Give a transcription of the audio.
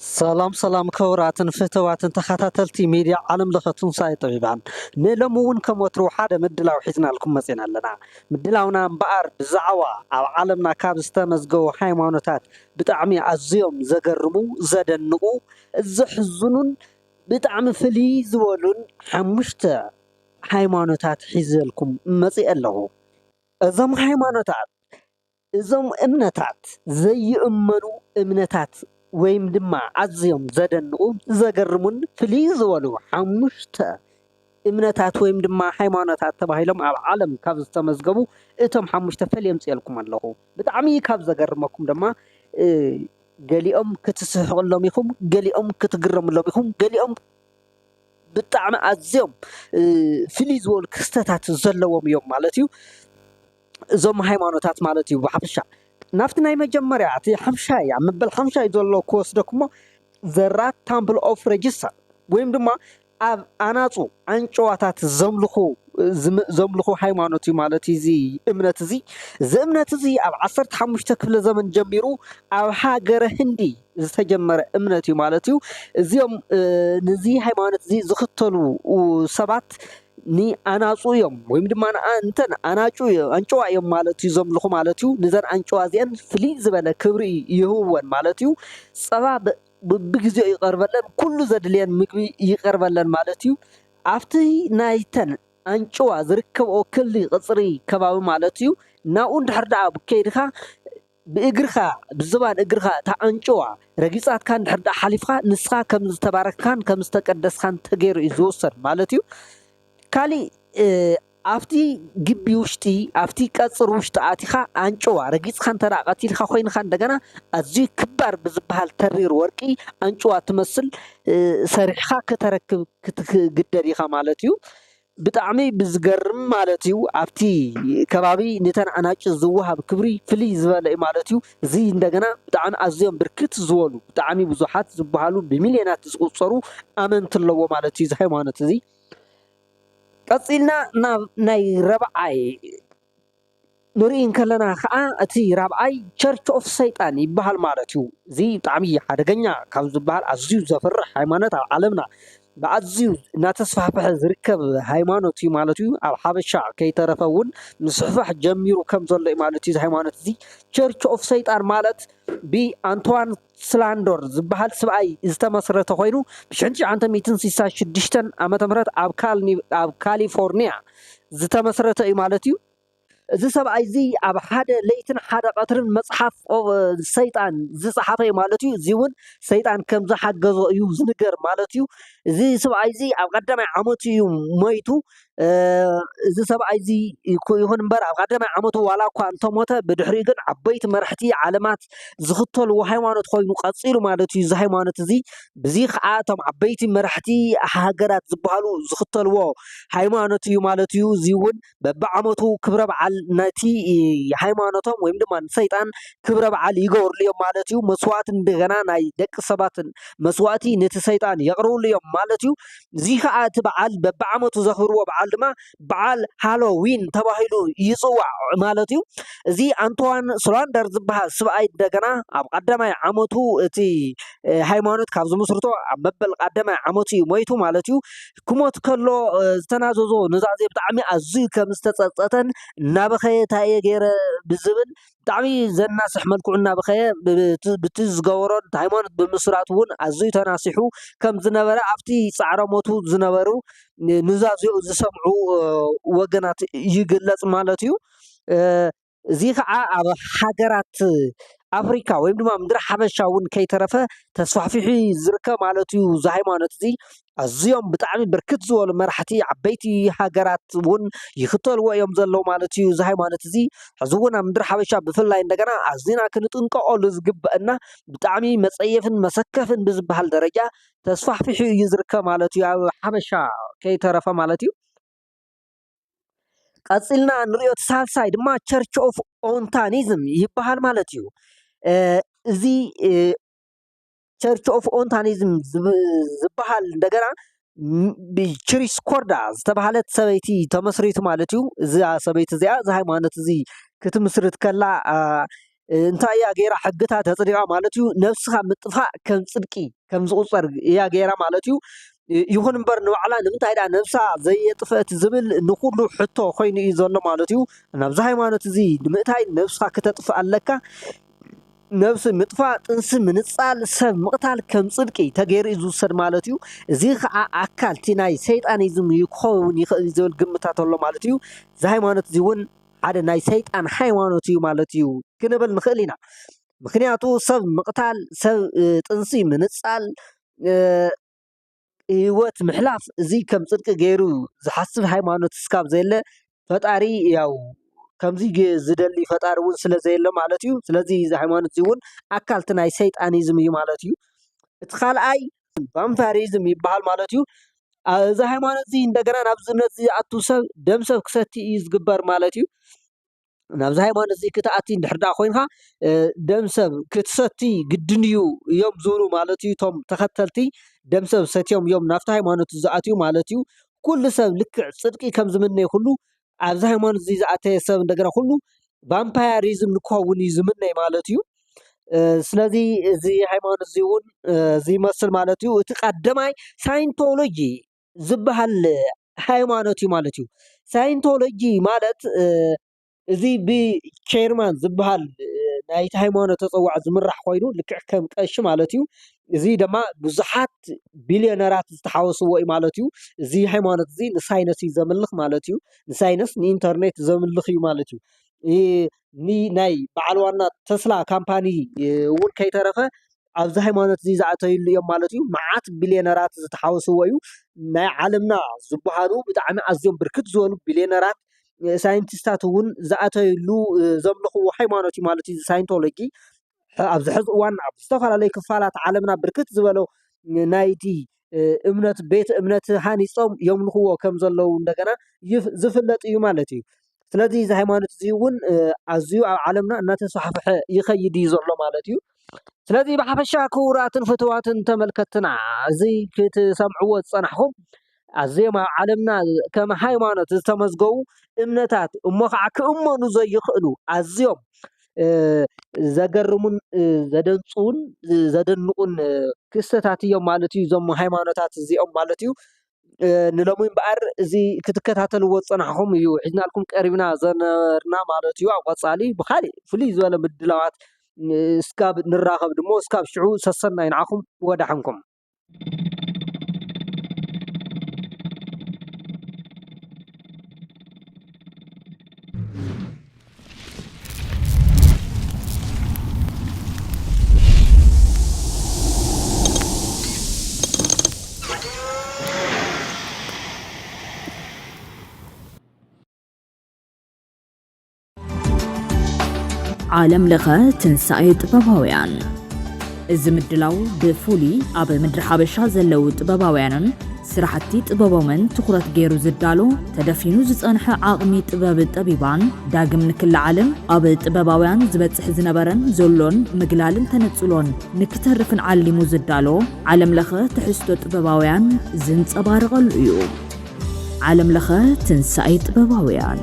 سلام كوراتن فتواتن تخاتلتي ميديا عالم لختون ساي طبيبان نلمون كموترو حدا مدلاو حزنا لكم مسينا لنا مدلاونا مبار بزعوا او عالمنا كاب استمزغو هايمانوتات بطعمي ازيوم زغرمو زدنقو زحزنون بطعم فلي زولون حمشت هايمانوتات حزلكم مسي الله ازم هايمانوتات ازم امنتات زي امنو امنتات ወይም ድማ አዝዮም ዘደንቁ ዘገርሙን ፍልይ ዝበሉ ሓሙሽተ እምነታት ወይም ድማ ሃይማኖታት ተባሂሎም ኣብ ዓለም ካብ ዝተመዝገቡ እቶም ሓሙሽተ ፈልየምፅአልኩም ኣለኹ ብጣዕሚ ካብ ዘገርመኩም ድማ ገሊኦም ክትስሕቕሎም ኢኹም ገሊኦም ክትግረምሎም ኢኹም ገሊኦም ብጣዕሚ ኣዝዮም ፍልይ ዝበሉ ክስተታት ዘለዎም እዮም ማለት እዩ እዞም ሃይማኖታት ማለት እዩ ብሓፈሻ ናፍቲ ናይ መጀመርያ እቲ ሓምሻይ መበል ሓምሻይ ዘሎ ክወስደኩሞ ዘራት ታምፕል ኦፍ ሬጅስተር ወይም ድማ ኣብ ኣናፁ አንጨዋታት ዘምልኹ ሃይማኖት እዩ ማለት እዚ እምነት እዚ ኣብ 15 ክፍለ ዘመን ጀሚሩ ኣብ ሃገረ ህንዲ ዝተጀመረ እምነት እዩ ማለት እዩ እዚኦም ነዚ ሃይማኖት እዚ ዝኽተሉ ሰባት ni anacu yom ወይም ድማ አንተን አናጩ አንጨዋ yom ማለት እዩ ዘምልኹ ማለት እዩ ንዘን አንጨዋ ዚአን ፍልይ ዝበለ ክብሪ ይህወን ማለት እዩ ጸባ ብግዚኡ ይቀርበለን ኩሉ ዘድልየን ምግቢ ይቀርበለን ማለት እዩ አፍቲ ናይተን አንጨዋ ዝርከብኦ ክሊ ቅጽሪ ከባቢ ማለት እዩ ናኡ እንድሕር ደኣ ብከይድኻ ብእግርኻ ብዝባን እግርኻ ታአንጨዋ ረጊጻትካ እንድሕር ደኣ ሓሊፍኻ ንስኻ ከም ዝተባረክካን ከም ዝተቀደስካን ተገይሩ እዩ ዝውሰድ ማለት እዩ ካሊ አፍቲ ግቢ ውሽጢ አፍቲ ቀጽር ውሽጢ አቲኻ አንጨዋ ረጊጽካ እንተዳ ቀቲልካ ኮይንካ እንደገና አዝዩ ክባር ብዝበሃል ተሪር ወርቂ አንጨዋ ትመስል ሰሪሕካ ከተረክብ ክትግደድ ኢኻ ማለት እዩ ብጣዕሚ ብዝገርም ማለት እዩ አፍቲ ከባቢ ነተን አናጭ ዝወሃብ ክብሪ ፍልይ ዝበለ ማለት እዩ እዚ እንደገና ብጣዕሚ አዝዮም ብርክት ዝበሉ ብጣዕሚ ብዙሓት ዝበሃሉ ብሚልዮናት ዝቁጸሩ አመንቲ ኣለዎ ማለት እዩ ሃይማኖት እዚ ቀጽልና ናይ ረብዓይ ንሪእን ከለና ከዓ እቲ ረብዓይ ቸርች ኦፍ ሰይጣን ይበሃል ማለት እዩ እዚ ብጣዕሚ ሓደገኛ ካብ ዝበሃል ኣዝዩ ዘፍርሕ ሃይማኖት ኣብ ዓለምና ብኣዝዩ እናተስፋሕፈሐ ዝርከብ ሃይማኖት እዩ ማለት እዩ ኣብ ሓበሻ ከይተረፈ እውን ምስሕፋሕ ጀሚሩ ከም ዘሎ እዩ ማለት እዩ ሃይማኖት እዚ ቸርች ኦፍ ሰይጣን ማለት ብአንቶዋን ስላንዶር ዝበሃል ሰብኣይ ዝተመስረተ ኮይኑ ብ1966 ዓመተ ምህረት ኣብ ካሊፎርኒያ ዝተመስረተ እዩ ማለት እዩ እዚ ሰብኣይ እዚ ኣብ ሓደ ለይትን ሓደ ቀትርን መጽሓፍ ሰይጣን ዝጸሓፈ ማለት እዩ እዚ እውን ሰይጣን ከም ዝሓገዞ እዩ ዝንገር ማለት እዩ እዚ ሰብኣይ እዚ ኣብ ቀዳማይ ዓመቱ እዩ ሞይቱ እዚ ሰብኣይ እዚ ይኹን እምበር ኣብ ቀዳማይ ዓመቱ ዋላ እኳ እንተሞተ ብድሕሪኡ ግን ዓበይቲ መራሕቲ ዓለማት ዝኽተልዎ ሃይማኖት ኮይኑ ቀጺሉ ማለት እዩ እዚ ሃይማኖት እዚ በዚ ከዓ እቶም ዓበይቲ መራሕቲ ሃገራት ዝበሃሉ ዝኽተልዎ ሃይማኖት እዩ ማለት እዩ እዚ እውን በብዓመቱ ክብረ በዓል ነቲ ሃይማኖቶም ወይም ድማ ሰይጣን ክብረ በዓል ይገብርሉ እዮም ማለት እዩ መስዋዕት እንደገና ናይ ደቂ ሰባትን መስዋዕቲ ነቲ ሰይጣን የቕርብሉ እዮም ማለት እዩ እዚ ከዓ እቲ በዓል በብዓመቱ ዘኽብርዎ በዓል ድማ በዓል ሃሎዊን ተባሂሉ ይጽዋዕ ማለት እዩ እዚ አንቶዋን ስላንደር ዝበሃል ሰብኣይ እንደገና ኣብ ቀዳማይ ዓመቱ እቲ ሃይማኖት ካብ ዝምስርቶ ኣብ መበል ቀዳማይ ዓመቱ እዩ ሞይቱ ማለት እዩ ክሞት ከሎ ዝተናዘዞ ንዛዜ ብጣዕሚ ኣዝዩ ከም ዝተጸጸተን እናበኸየ ታየ ገይረ ብዝብል ብጣዕሚ ዘናስሕ መልክዑ እናበኸየ ብቲ ዝገበሮ ሃይማኖት ብምስራቱ እውን ኣዝዩ ተናሲሑ ከም ዝነበረ ኣብቲ ጻዕረ ሞቱ ዝነበሩ ንዛዚኡ ዝሰምዑ ወገናት ይግለጽ ማለት እዩ እዚ ከዓ ኣብ ሃገራት አፍሪካ ወይም ድማ ምድሪ ሓበሻ እውን ከይተረፈ ተስፋሕፊሑ ዝርከብ ማለት እዩ እዚ ሃይማኖት እዚ ኣዝዮም ብጣዕሚ ብርክት ዝበሉ መራሕቲ ዓበይቲ ሃገራት እውን ይኽተልዎ እዮም ዘለዉ ማለት እዩ እዚ ሃይማኖት እዚ ሕዚ እውን ኣብ ምድሪ ሓበሻ ብፍላይ እንደገና ኣዝና ክንጥንቀቐሉ ዝግበአና ብጣዕሚ መጸየፍን መሰከፍን ብዝበሃል ደረጃ ተስፋሕፊሑ እዩ ዝርከብ ማለት እዩ ኣብ ሓበሻ ከይተረፈ ማለት እዩ ቀጽልና ንሪኦ ሳልሳይ ድማ ቸርች ኦፍ ኦንታኒዝም ይበሃል ማለት እዩ እዚ ቸርች ኦፍ ኦንታኒዝም ዝበሃል እንደገና ብችሪስ ኮርዳ ዝተባሃለት ሰበይቲ ተመስሪቱ ማለት እዩ እዛ ሰበይቲ እዚኣ እዚ ሃይማኖት እዚ ክትምስርት ከላ እንታይ እያ ገይራ ሕግታት ተፅዲቃ ማለት እዩ ነፍስኻ ምጥፋእ ከም ፅድቂ ከም ዝቁፀር እያ ገይራ ማለት እዩ ይኹን እምበር ንባዕላ ንምንታይ ዳ ነብሳ ዘየጥፈት ዝብል ንኩሉ ሕቶ ኮይኑ እዩ ዘሎ ማለት እዩ ናብዚ ሃይማኖት እዚ ንምእታይ ነብስኻ ክተጥፍእ ኣለካ ነብሲ ምጥፋእ ጥንሲ ምንፃል ሰብ ምቕታል ከም ፅድቂ ተገይሩ እዩ ዝውሰድ ማለት እዩ እዚ ከዓ ኣካል እቲ ናይ ሰይጣኒዝም ይኸውን ይኽእል ዝብል ግምታት ኣሎ ማለት እዩ እዚ ሃይማኖት እዚ እውን ሓደ ናይ ሰይጣን ሃይማኖት እዩ ማለት እዩ ክንብል ንኽእል ኢና ምክንያቱ ሰብ ምቕታል ሰብ ጥንሲ ምንፃል ህይወት ምሕላፍ እዚ ከም ፅድቂ ገይሩ ዝሓስብ ሃይማኖት እስካብ ዘየለ ፈጣሪ ያው ከምዚ ዝደሊ ፈጣሪ እውን ስለ ዘየለ ማለት እዩ ስለዚ እዚ ሃይማኖት እዚ እውን ኣካልቲ ናይ ሰይጣኒዝም እዩ ማለት እዩ እቲ ካልኣይ ቫምፓሪዝም ይበሃል ማለት እዩ እዚ ሃይማኖት እዚ እንደገና ናብዚ እምነት እዚ ኣቱ ሰብ ደም ሰብ ክሰቲ እዩ ዝግበር ማለት እዩ ናብዚ ሃይማኖት እዚ ክትኣቲ እንድሕር ዳ ኮይንካ ደም ሰብ ክትሰቲ ግድን እዩ እዮም ዝብሉ ማለት እዩ እቶም ተኸተልቲ ደም ሰብ ሰትዮም እዮም ናብቲ ሃይማኖት ዝኣትዩ ማለት እዩ ኩሉ ሰብ ልክዕ ፅድቂ ከም ዝምነይ ኩሉ ኣብዚ ሃይማኖት እዚ ዝኣተየ ሰብ እንደገና ኩሉ ቫምፓየሪዝም ንክኸውን እዩ ዝምነይ ማለት እዩ ስለዚ እዚ ሃይማኖት እዚ እውን ዝመስል ማለት እዩ እቲ ቀዳማይ ሳይንቶሎጂ ዝበሃል ሃይማኖት እዩ ማለት እዩ ሳይንቶሎጂ ማለት እዚ ብቼርማን ዝበሃል ናይቲ ሃይማኖት ተፀዋዕ ዝምራሕ ኮይኑ ልክዕ ከም ቀሺ ማለት እዩ እዚ ድማ ብዙሓት ቢልዮነራት ዝተሓወስዎ እዩ ማለት እዩ እዚ ሃይማኖት እዚ ንሳይነስ እዩ ዘምልኽ ማለት እዩ ንሳይነስ ንኢንተርኔት ዘምልኽ እዩ ማለት እዩ ናይ በዓል ዋና ተስላ ካምፓኒ እውን ከይተረፈ ኣብዚ ሃይማኖት እዚ ዝኣተይሉ እዮም ማለት እዩ መዓት ቢልዮነራት ዝተሓወስዎ እዩ ናይ ዓለምና ዝበሃሉ ብጣዕሚ ኣዝዮም ብርክት ዝበሉ ቢልዮነራት ሳይንቲስታት እውን ዝኣተይሉ ዘምልኽዎ ሃይማኖት እዩ ማለት እዩ ሳይንቶሎጂ ኣብዚ ሕዚ እዋን ኣብ ዝተፈላለዩ ክፋላት ዓለምና ብርክት ዝበሉ ናይቲ እምነት ቤት እምነት ሃኒፆም የምልኽዎ ከም ዘለው እንደገና ዝፍለጥ እዩ ማለት እዩ ስለዚ እዚ ሃይማኖት እዚ እውን ኣዝዩ ኣብ ዓለምና እናተስፋሕፈሐ ይኸይድ እዩ ዘሎ ማለት እዩ ስለዚ ብሓፈሻ ክቡራትን ፍትዋትን ተመልከትና እዚ ክትሰምዕዎ ዝፀናሕኩም ኣዝዮም ኣብ ዓለምና ከም ሃይማኖት ዝተመዝገቡ እምነታት እሞ ከዓ ክእመኑ ዘይኽእሉ ኣዝዮም ዘገርሙን ዘደንፁን ዘደንቁን ክስተታት እዮም ማለት እዩ እዞም ሃይማኖታት እዚኦም ማለት እዩ ንሎሚ እምበኣር እዚ ክትከታተልዎ ዝፀናሕኩም እዩ ሒዝናልኩም ቀሪብና ዘነበርና ማለት እዩ ኣብ ቀፃሊ ብካሊእ ፍሉይ ዝበለ ምድላዋት እስካብ ንራኸብ ድሞ እስካብ ሽዑ ሰሰናይ ንዓኹም ወዳሕንኩም ዓለም ለኸ ትንሳኤ ጥበባውያን እዚ ምድላው ብፉሊ ኣብ ምድሪ ሓበሻ ዘለው ጥበባውያንን ስራሕቲ ጥበቦምን ትኩረት ገይሩ ዝዳሎ ተደፊኑ ዝፀንሐ ዓቕሚ ጥበብ ጠቢባን ዳግም ንክለ ዓለም ኣብ ጥበባውያን ዝበፅሕ ዝነበረን ዘሎን ምግላልን ተነፅሎን ንክተርፍን ዓሊሙ ዝዳሎ ዓለም ለኸ ትሕዝቶ ጥበባውያን ዝንፀባረቐሉ እዩ ዓለም ለኸ ትንሳኤ ጥበባውያን